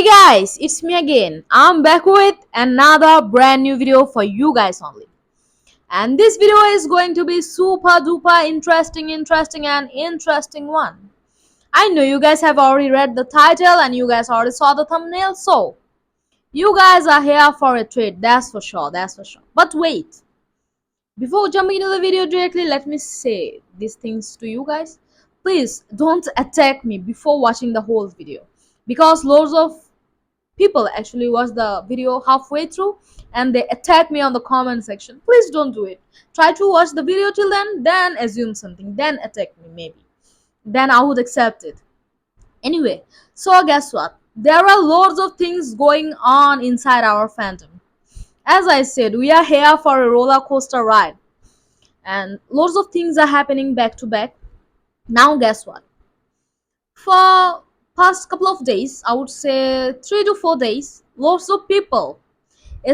Hey guys, it's me again. I'm back with another brand new video for you guys only. And this video is going to be super duper interesting one. I know you guys have already read the title and you guys already saw the thumbnail, so you guys are here for a treat, that's for sure, that's for sure. But wait, before jumping into the video directly, let me say these things to you guys. Please don't attack me before watching the whole video because loads of people actually watch the video halfway through and they attack me on the comment section. Please don't do it. Try to watch the video till then assume something, then attack me maybe. Then I would accept it. Anyway, so guess what? There are loads of things going on inside our fandom. As I said, we are here for a roller coaster ride. And loads of things are happening back to back. Now guess what? For past couple of days, I would say 3 to 4 days, lots of people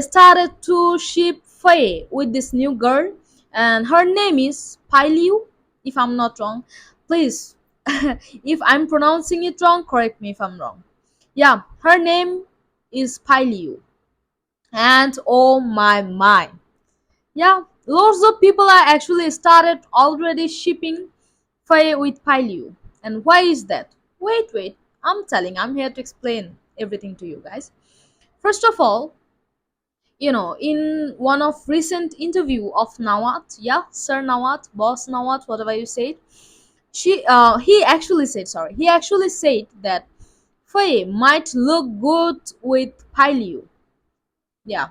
started to ship Faye with this new girl, and her name is Pailiu, if I'm not wrong. Please, if I'm pronouncing it wrong, correct me if I'm wrong. Yeah, her name is Pailiu, and oh my, yeah, lots of people are actually started already shipping Faye with Pailiu. And why is that? Wait, I'm here to explain everything to you guys. First of all, in one of recent interview of Nawat, yeah, Sir Nawat, Boss Nawat, whatever you said, he actually said that Faye might look good with Pailiu. Yeah,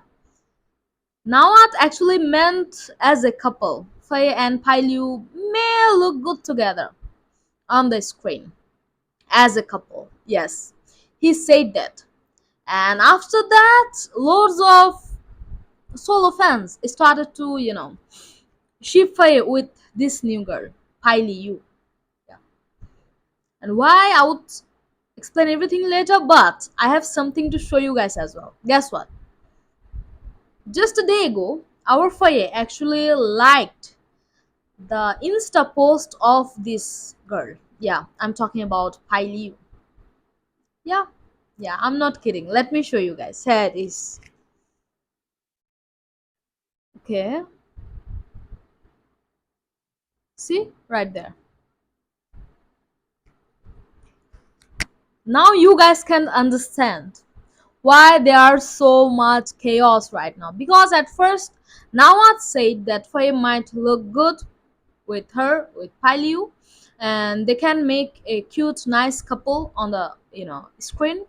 Nawat actually meant as a couple. Faye and Pailiu may look good together on the screen as a couple. Yes, he said that. And after that, loads of solo fans started to, ship Faye with this new girl, Piley Yu. Yeah. And why I would explain everything later, but I have something to show you guys as well. Guess what? Just a day ago, our Faye actually liked the Insta post of this girl. Yeah, I'm talking about Piley Yu. Yeah, yeah, I'm not kidding. Let me show you guys. Here it is. Okay, see right there. Now you guys can understand why there are so much chaos right now. Because at first, Nawat said that Faye might look good with her, with Paliu, and they can make a cute, nice couple on the screen.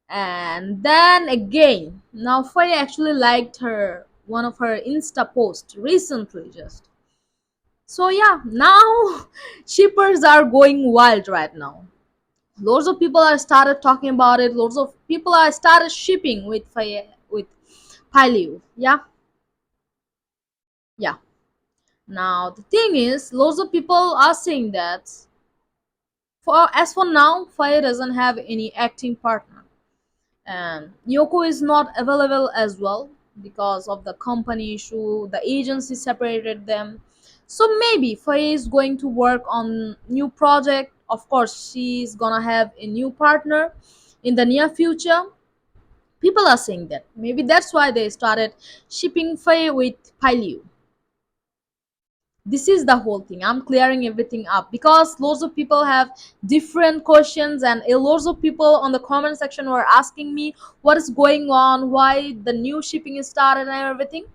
And then again, now Faye actually liked her one of her Insta posts recently just. So yeah, now shippers are going wild right now. Lots of people are started talking about it. Lots of people are started shipping with with Piliu. Yeah, yeah. Now the thing is, lots of people are saying that for now, Fire doesn't have any acting partner, and Yoko is not available as well because of the company issue. The agency separated them, so maybe Faye is going to work on new project. Of course, she's gonna have a new partner in the near future. People are saying that maybe that's why they started shipping Faye with Piliu. This is the whole thing. I'm clearing everything up because lots of people have different questions, and lots of people on the comment section were asking me what is going on, why the new shipping is started and everything.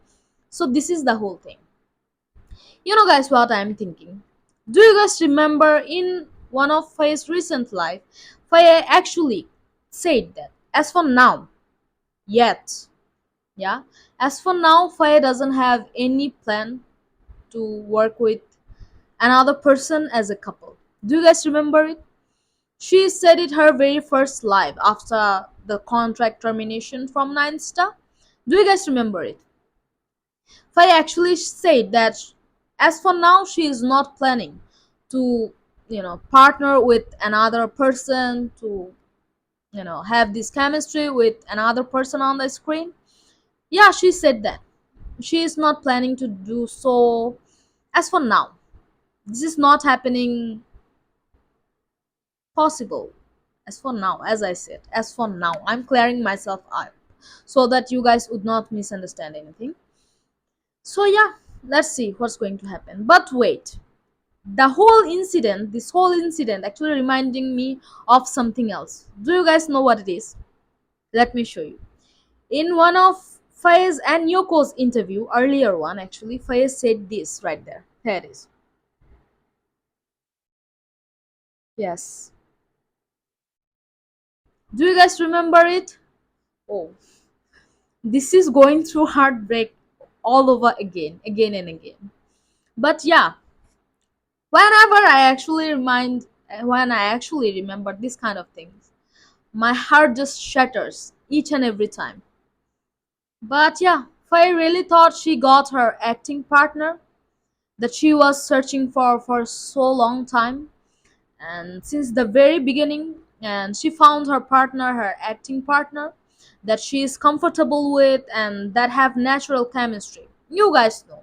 So this is the whole thing. Guys, what I'm thinking. Do you guys remember in one of Faye's recent life, Faye actually said that as for now, yet, yeah, as for now, Faye doesn't have any plan to work with another person as a couple. Do you guys remember it? She said it her very first live after the contract termination from Nine Star. Do you guys remember it? Faye actually said that as for now she is not planning to partner with another person, to have this chemistry with another person on the screen. Yeah, she said that she is not planning to do so as for now. This is not happening possible As for now, as I said, as for now, I'm clearing myself up so that you guys would not misunderstand anything. So yeah, let's see what's going to happen. But wait, this whole incident actually reminding me of something else. Do you guys know what it is? Let me show you. In one of Faiz and Yoko's interview, earlier one actually, Faiz said this right there. Here it is. Yes. Do you guys remember it? Oh, this is going through heartbreak all over again and again. But yeah, whenever I actually when I actually remember this kind of things, my heart just shatters each and every time. But yeah, Faye really thought she got her acting partner that she was searching for so long time, and since the very beginning, and she found her partner, her acting partner, that she is comfortable with and that have natural chemistry. You guys know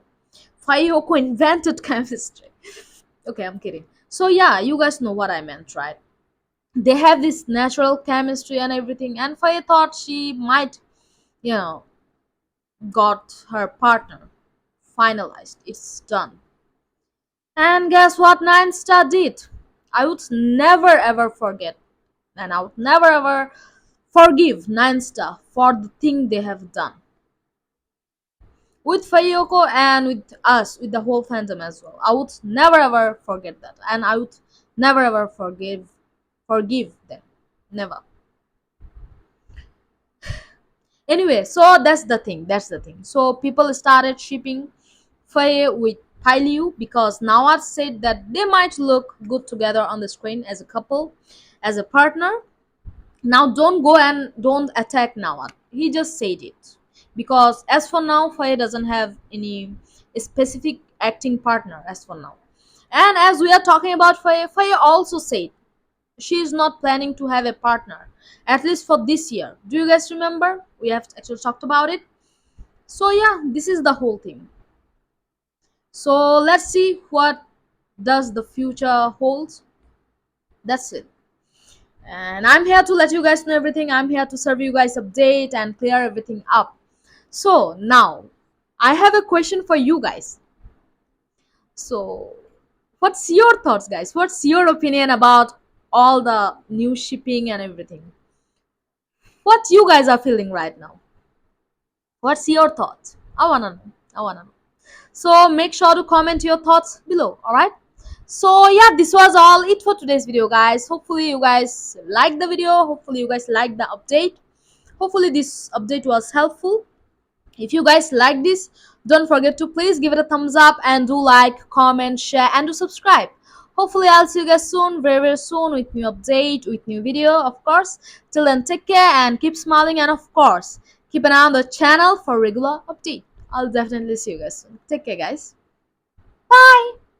Fayoko invented chemistry. Okay, I'm kidding. So yeah, you guys know what I meant, right? They have this natural chemistry and everything, and Faye thought she might, you know, got her partner finalized. It's done. And guess what Nine Star did? I would never ever forget, and I would never ever forgive Nine Star for the thing they have done with Fayoko and with us, with the whole fandom as well. I would never ever forget that, and I would never ever forgive them. Never. Anyway, so that's the thing. That's the thing. So people started shipping Faye with Pailu because Nawaz said that they might look good together on the screen as a couple, as a partner. Now don't go and don't attack Nawaz. He just said it. Because as for now, Faye doesn't have any specific acting partner as for now. And as we are talking about Faye, Faye also said she is not planning to have a partner, at least for this year. Do you guys remember? We have actually talked about it. So yeah, this is the whole thing. So let's see what does the future holds. That's it. And I'm here to let you guys know everything. I'm here to serve you guys update and clear everything up. So now I have a question for you guys. So what's your thoughts, guys? What's your opinion about all the new shipping and everything? What you guys are feeling right now? What's your thoughts? I wanna know. I wanna know. So make sure to comment your thoughts below. All right. So yeah, this was all it for today's video, guys. Hopefully you guys liked the video. Hopefully you guys liked the update. Hopefully this update was helpful. If you guys like this, don't forget to please give it a thumbs up and do like, comment, share, and do subscribe. Hopefully I'll see you guys soon, very soon, with new update, with new video, of course. Till then, take care and keep smiling, and of course keep an eye on the channel for regular update. I'll definitely see you guys soon. Take care, guys. Bye.